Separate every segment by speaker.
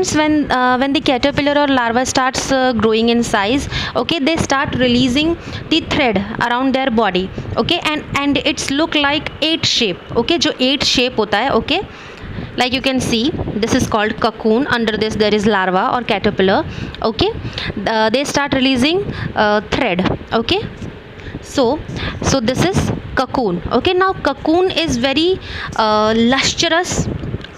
Speaker 1: students, when the caterpillar or larva starts growing in size, okay, they start releasing the thread around their body, okay, and it's look like 8 shape, okay, जो 8 shape होता है, okay, like you can see this is called cocoon. Under this there is larva or caterpillar, okay. They start releasing thread, okay. So this is cocoon, okay. Now cocoon is very lustrous,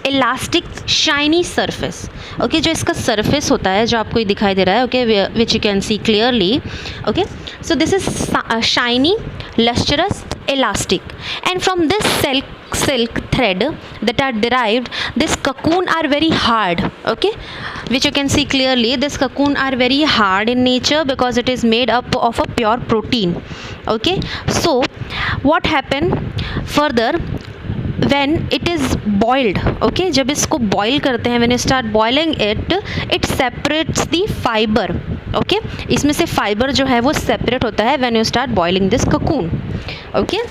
Speaker 1: elastic shiny surface, okay, जो इसका surface होता है जो आपको दिखाई दे रहा है, okay, which you can see clearly, okay. So this is shiny, lustrous, elastic, and from this silk thread that are derived, this cocoon are very hard, okay, which you can see clearly. This cocoon are very hard in nature because it is made up of a pure protein, okay. So what happen further when it is boiled, okay, जब इसको boil करते हैं, when you start boiling it separates the fiber, okay. इसमें से fiber जो है वो separate होता है when you start boiling this cocoon, okay.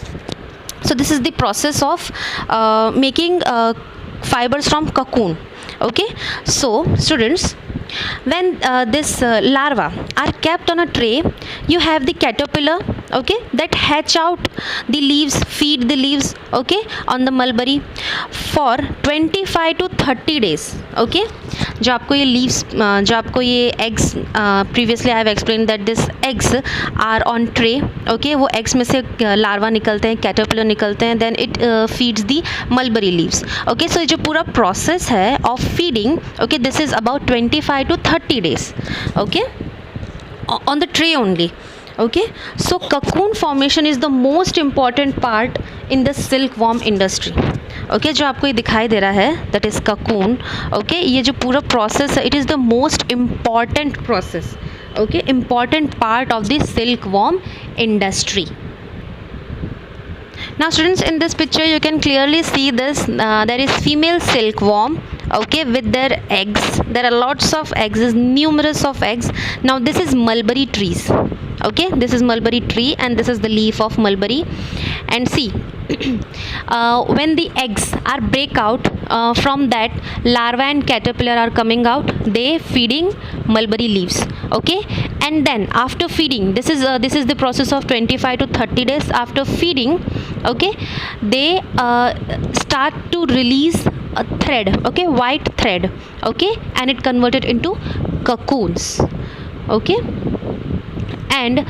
Speaker 1: So this is the process of making fibers from cocoon, okay. So students, when this larva are kept on a tray, you have the caterpillar, okay, that hatch out the leaves, feed the leaves, okay, on the mulberry for 25 to 30 days, okay. जो आपको ये leaves, जो आपको ये eggs, previously I have explained that this eggs are on tray, okay. वो eggs में से larva निकलते हैं, caterpillar निकलते हैं, then it feeds the mulberry leaves, okay. So जो पूरा process है of feeding, okay, this is about 25 to 30 days, okay, on the tray only, okay. So cocoon formation is the most important part in the silkworm industry, okay. जो आपको ये दिखाई दे रहा है that is cocoon, okay. ये जो पूरा process है, it is the most important process, okay, important part of the silkworm industry. Now students, in this picture you can clearly see this, there is female silkworm, okay, with their eggs. There are lots of eggs, numerous of eggs. Now this is mulberry trees, okay, this is mulberry tree and this is the leaf of mulberry. And see, when the eggs are break out, from that larva and caterpillar are coming out, they feeding mulberry leaves, okay. And then after feeding, this is the process of 25 to 30 days. After feeding, okay, they start to release a thread, okay, white thread, okay, and it converted into cocoons, okay. And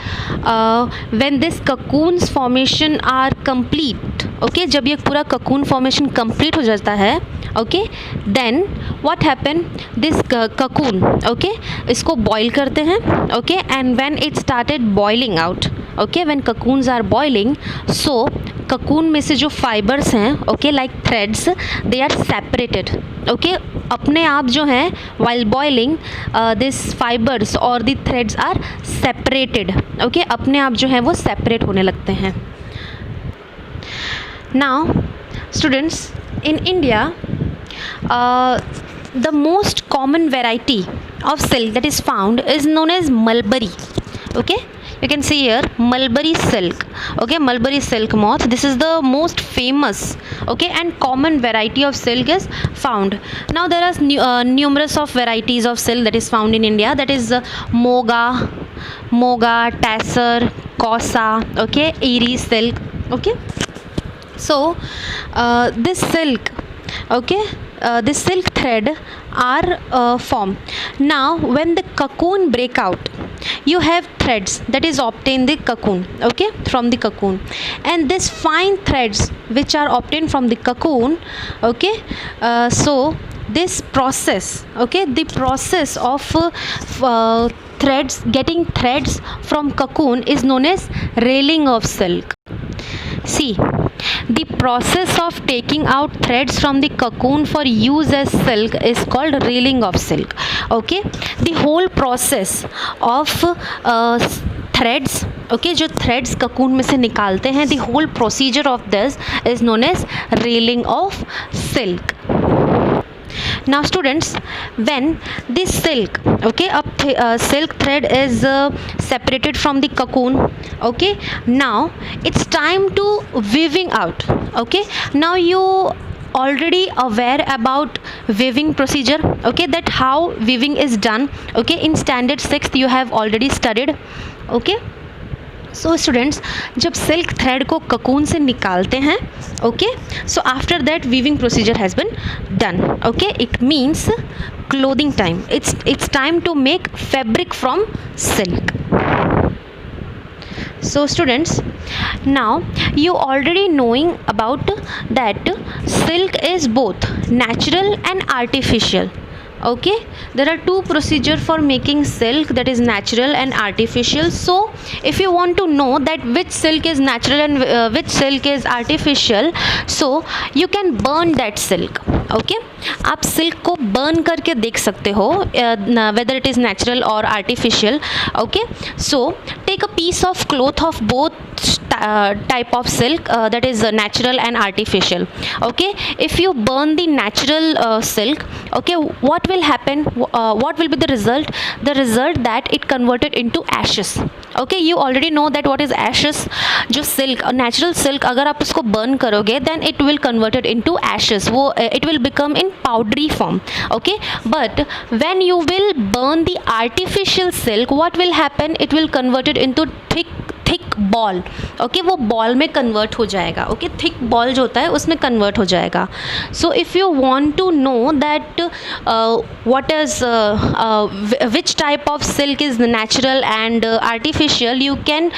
Speaker 1: when this cocoons formation are complete, okay, जब ये पूरा cocoon formation complete हो जाता है, okay, then what happen, this cocoon, okay, इसको boil करते हैं, okay, and when it started boiling out, okay, when cocoons are boiling, so cocoon में से जो fibers हैं, okay, like threads, they are separated, okay. अपने आप जो हैं while boiling, this fibers or the threads are separated, okay, अपने आप जो हैं वो separate होने लगते हैं. Now students, in India, the most common variety of silk that is found is known as mulberry, okay. You can see here mulberry silk, okay, mulberry silk moth. This is the most famous, okay, and common variety of silk is found. Now there are numerous of varieties of silk that is found in India, that is moga, tassar, kosa, okay, eri silk, okay. So this silk, okay, this silk thread are formed. Now when the cocoon break out, you have threads that is obtained the cocoon, okay, from the cocoon, and this fine threads which are obtained from the cocoon, okay. So this process, okay, the process of getting threads from cocoon is known as railing of silk. See, the process of taking out threads from the cocoon for use as silk is called reeling of silk, okay. The whole process of threads, okay, जो threads cocoon में से निकालते हैं, the whole procedure of this is known as reeling of silk. Now students, when this silk, okay, silk thread is separated from the cocoon, okay, now it's time to weaving out, okay. Now you already aware about weaving procedure, okay, that how weaving is done, okay, in standard 6th you have already studied, okay. So students, जब silk thread को cocoon से निकालते हैं, okay, so after that weaving procedure has been done, okay, it means clothing time, it's time to make fabric from silk. So students, now you already knowing about that silk is both natural and artificial, okay. There are two procedure for making silk, that is natural and artificial. So if you want to know that which silk is natural and which silk is artificial, so you can burn that silk, okay. आप silk को burn करके देख सकते हो whether it is natural or artificial, okay. So take a piece of cloth of both type of silk, that is natural and artificial, okay. If you burn the natural silk, okay, what will happen, what will be the result? The result that it converted into ashes, okay. You already know that what is ashes. जो silk, natural silk, अगर आप उसको burn करोगे then it will converted into ashes, वो it will become in powdery form, okay. But when you will burn the artificial silk, what will happen? It will converted into thick ball, okay, वो ball में convert हो जाएगा, okay, thick ball जो होता है उसमें convert हो जाएगा. So if you want to know that what is which type of silk is natural and artificial, you can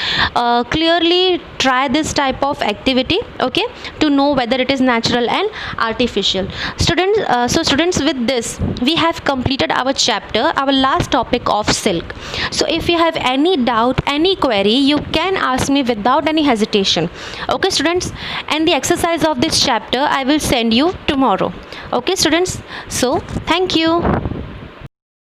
Speaker 1: clearly try this type of activity, okay, to know whether it is natural and artificial. Students, so students, with this we have completed our chapter, our last topic of silk. So if you have any doubt, any query, you can ask me without any hesitation, okay students. And the exercise of this chapter I will send you tomorrow, okay students. So thank you.